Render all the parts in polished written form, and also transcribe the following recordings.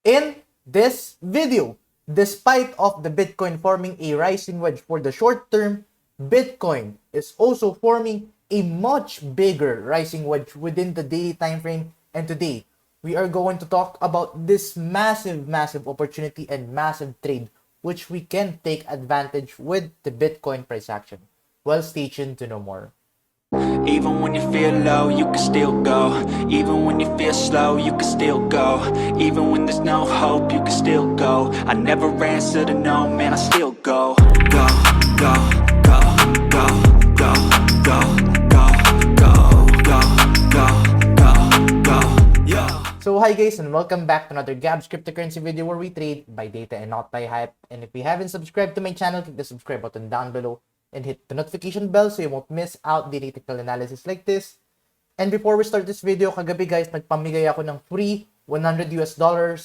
In this video, despite of the Bitcoin forming a rising wedge for the short term, Bitcoin is also forming a much bigger rising wedge within the daily time frame. And today, we are going to talk about this massive opportunity and massive trade which we can take advantage with the Bitcoin price action. Well, stay tuned to know more. Even when you feel low, you can still go. Even when you feel slow, you can still go. Even when there's no hope, you can still go. I never answer to no, man, I still go. Go, go, go, go, go, go, go, go, go, go, go, go, yo. So hi guys, and welcome back to another Gabb's cryptocurrency video where we trade by data and not by hype. And if you haven't subscribed to my channel, click the subscribe button down below and hit the notification bell so you won't miss out the technical analysis like this. And before we start this video, kagabi guys, nagpamigay ako ng free $100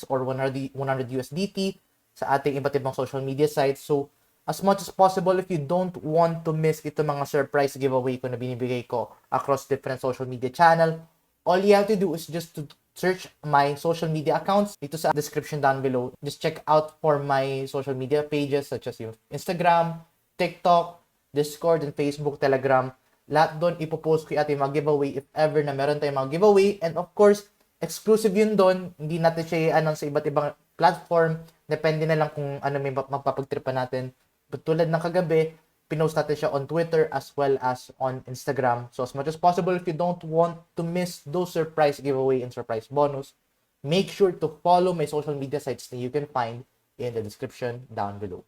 or 100 USDT sa ating iba't ibang social media sites. So as much as possible, if you don't want to miss ito mga surprise giveaway ko na binibigay ko across different social media channel, all you have to do is just to search my social media accounts dito sa description down below. Just check out for my social media pages such as yung Instagram, TikTok, Discord, and Facebook, Telegram. Lahat doon ipopost ko yung ating mga giveaway if ever na meron tayong mga giveaway. And of course, exclusive yun doon. Hindi natin siya i-announce sa iba't ibang platform. Depende na lang kung ano may mapapagtripan natin. But tulad ng kagabi, pinost natin siya on Twitter as well as on Instagram. So as much as possible, if you don't want to miss those surprise giveaway and surprise bonus, make sure to follow my social media sites that you can find in the description down below.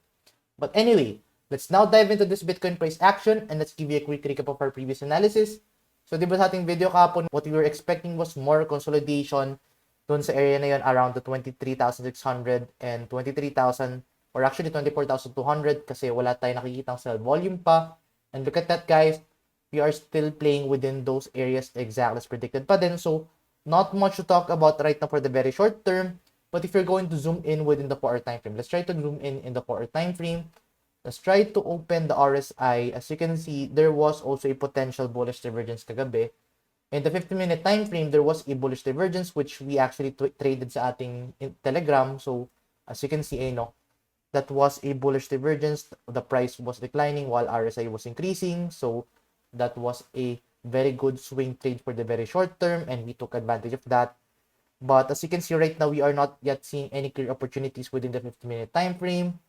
But anyway, let's now dive into this Bitcoin price action and let's give you a quick recap of our previous analysis. So diba sa ating video kahapon, what we were expecting was more consolidation dun sa area na yun around the 23,600 and 23,000 or actually 24,200 kasi wala tayong nakikitang sell volume pa. And look at that guys, we are still playing within those areas exactly as predicted pa din. So not much to talk about right now for the very short term. But if you're going to zoom in within the 4-hour time frame, let's try to zoom in the 4-hour time frame. Let's try to open the RSI. As you can see, there was also a potential bullish divergence kagabi. In the 15-minute time frame, there was a bullish divergence which we actually traded sa ating Telegram. So as you can see, that was a bullish divergence. The price was declining while RSI was increasing. So that was a very good swing trade for the very short term and we took advantage of that. But as you can see right now, we are not yet seeing any clear opportunities within the 15-minute time frame.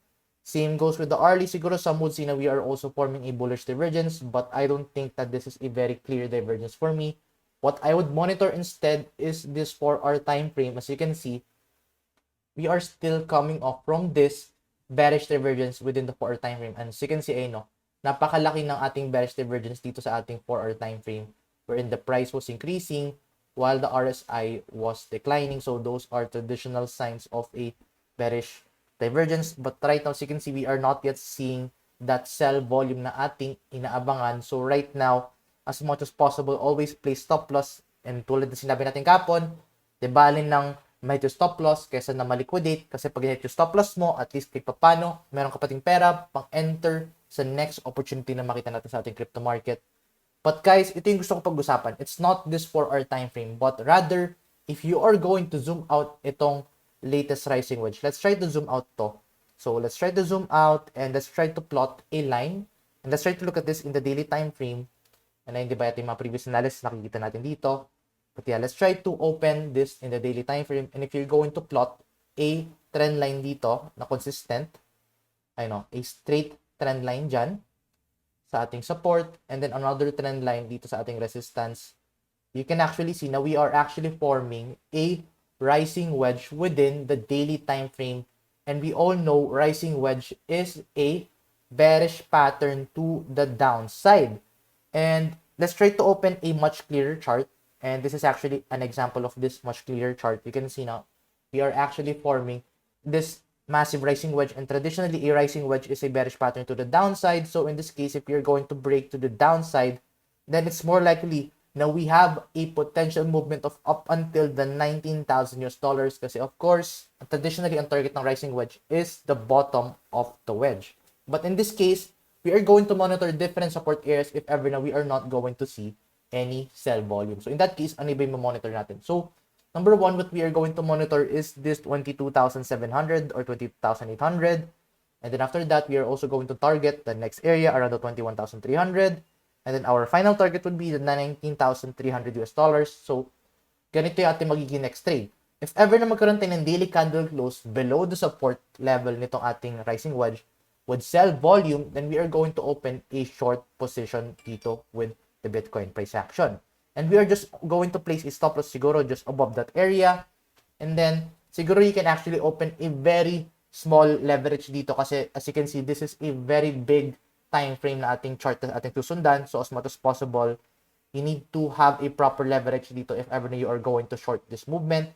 Same goes with the hourly. Siguro some would see na we are also forming a bullish divergence, but I don't think that this is a very clear divergence for me. What I would monitor instead is this 4-hour time frame. As you can see, we are still coming off from this bearish divergence within the 4-hour time frame. And as you can see, napakalaki ng ating bearish divergence dito sa ating 4-hour time frame wherein the price was increasing while the RSI was declining. So those are traditional signs of a bearish divergence. But right now, as you can see, we are not yet seeing that sell volume na ating inaabangan. So right now, as much as possible, always play stop loss. And tulad na sinabi natin kapon, debalin ng may to stop loss kaysa na maliquidate. Kasi pag hit yung stop loss mo, at least kahit papano, meron ka pating pera pang enter sa next opportunity na makita natin sa ating crypto market. But guys, ito yung gusto ko pag-usapan. It's not this 4-hour time frame, but rather, if you are going to zoom out itong latest rising wedge. Let's try to zoom out to. So let's try to zoom out and let's try to plot a line. And let's try to look at this in the daily time frame. And ayun, diba ito yung mga previous analysis nakikita natin dito. But yeah, let's try to open this in the daily time frame. And if you're going to plot a trend line dito na consistent, a straight trend line dyan sa ating support and then another trend line dito sa ating resistance, you can actually see na we are actually forming a rising wedge within the daily time frame, and we all know rising wedge is a bearish pattern to the downside. And let's try to open a much clearer chart, and this is actually an example of this much clearer chart. You can see now we are actually forming this massive rising wedge, and traditionally a rising wedge is a bearish pattern to the downside. So in this case, if you're going to break to the downside, then it's more likely now we have a potential movement of up until the 19,000 US dollars kasi of course, traditionally ang target ng rising wedge is the bottom of the wedge. But in this case, we are going to monitor different support areas if ever na we are not going to see any sell volume. So in that case, ano ba yung monitor natin? So Number one, what we are going to monitor is this 22,700 or 22,800. And then after that, we are also going to target the next area around the 21,300. And then our final target would be the 19,300 US dollars. So, ganito yung ating magiging next trade. If ever na magkaroon tayo ng daily candle close below the support level nitong ating rising wedge with sell volume, then we are going to open a short position dito with the Bitcoin price action. And we are just going to place a stop loss siguro just above that area. And then, siguro you can actually open a very small leverage dito kasi as you can see, this is a very big time frame na ating chart na ating susundan. So, as much as possible, you need to have a proper leverage dito if ever na you are going to short this movement.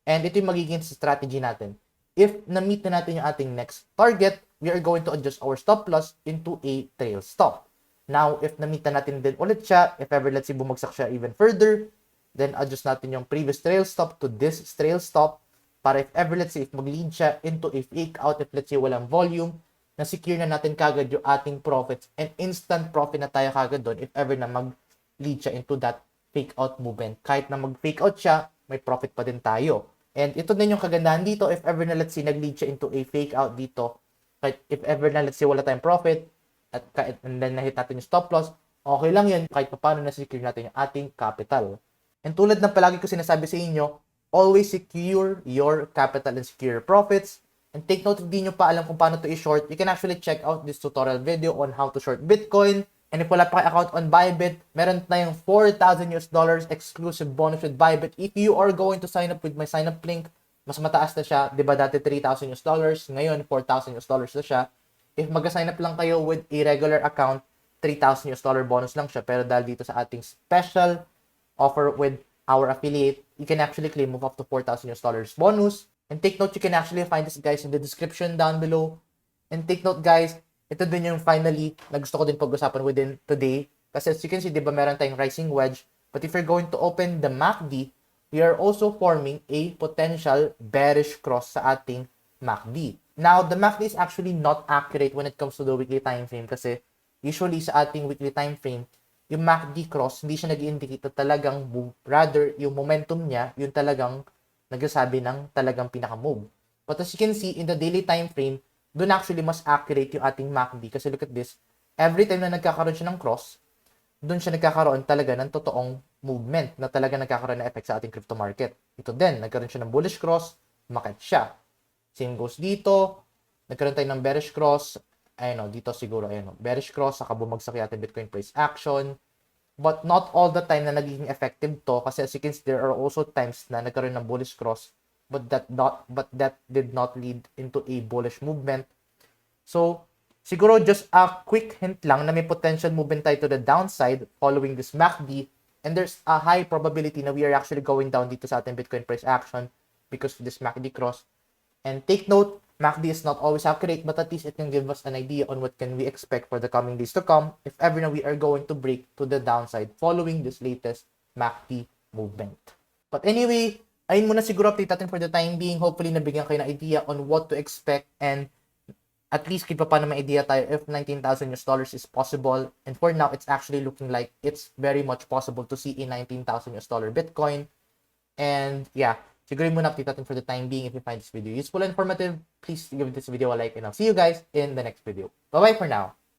And ito yung magiging strategy natin. If na-meet na natin yung ating next target, we are going to adjust our stop loss into a trail stop. Now, if na-meet na natin din ulit siya, if ever let's say bumagsak siya even further, then adjust natin yung previous trail stop to this trail stop para if ever let's say if mag-lead siya into a fake out, if let's say walang volume, na-secure na natin kagad yung ating profits and instant profit na tayo kagad doon if ever na mag-lead siya into that fake out movement. Kahit na mag-fake out siya, may profit pa din tayo. And ito din yung kagandahan dito, if ever na let's say nag-lead siya into a fake out dito, kahit if ever na let's say wala tayong profit, at kahit and then na-hit natin yung stop loss, okay lang yun kahit paano na-secure natin yung ating capital. And tulad ng palagi ko sinasabi sa inyo, always secure your capital and secure your profits. And take note, if di nyo pa alam kung paano to i-short, you can actually check out this tutorial video on how to short Bitcoin. And if wala pa kayo account on BYBIT, meron tayong 4,000 US dollars exclusive bonus with BYBIT. If you are going to sign up with my sign up link, mas mataas na siya. Diba dati 3,000 US dollars, ngayon 4,000 US dollars na siya. If mag-sign up lang kayo with a regular account, 3,000 US dollar bonus lang siya. Pero dahil dito sa ating special offer with our affiliate, you can actually claim of up to 4,000 US dollars bonus. And take note, you can actually find this guys in the description down below. And take note guys, ito din yung finally na gusto ko din pag-usapan within today. Kasi as you can see, di ba meron tayong rising wedge. But if you're going to open the MACD, we are also forming a potential bearish cross sa ating MACD. Now, the MACD is actually not accurate when it comes to the weekly time frame kasi usually sa ating weekly time frame, yung MACD cross, hindi siya nag-indicate na talagang move. Rather, yung momentum niya, yung talagang nagsasabi ng talagang pinaka-move. But as you can see, in the daily time frame, doon actually mas accurate yung ating MACD. Kasi look at this, every time na nagkakaroon siya ng cross, doon siya nagkakaroon talaga ng totoong movement na talaga nagkakaroon ng effect sa ating crypto market. Ito din, nagkaroon siya ng bullish cross, umakyat siya. Same goes dito, nagkaroon tayo ng bearish cross, ayun o, dito siguro, ayun o, bearish cross, saka bumagsak yung ating Bitcoin price action. But not all the time na nagiging effective to kasi as you can see, there are also times na nagkaroon ng bullish cross but that did not lead into a bullish movement. So, siguro just a quick hint lang na may potential movement tayo to the downside following this MACD and there's a high probability na we are actually going down dito sa ating Bitcoin price action because of this MACD cross. And take note, MACD is not always accurate, but at least it can give us an idea on what can we expect for the coming days to come if ever na we are going to break to the downside following this latest MACD movement. But anyway, ayun muna siguro update natin for the time being. Hopefully, nabigyan kayo ng idea on what to expect and at least kita pa na may idea tayo if 19,000 US dollars is possible. And for now, it's actually looking like it's very much possible to see a 19,000 US dollar Bitcoin. And yeah, siguro muna update natin for the time being. If you find this video useful and informative, please give this video a like and I'll see you guys in the next video. Bye-bye for now.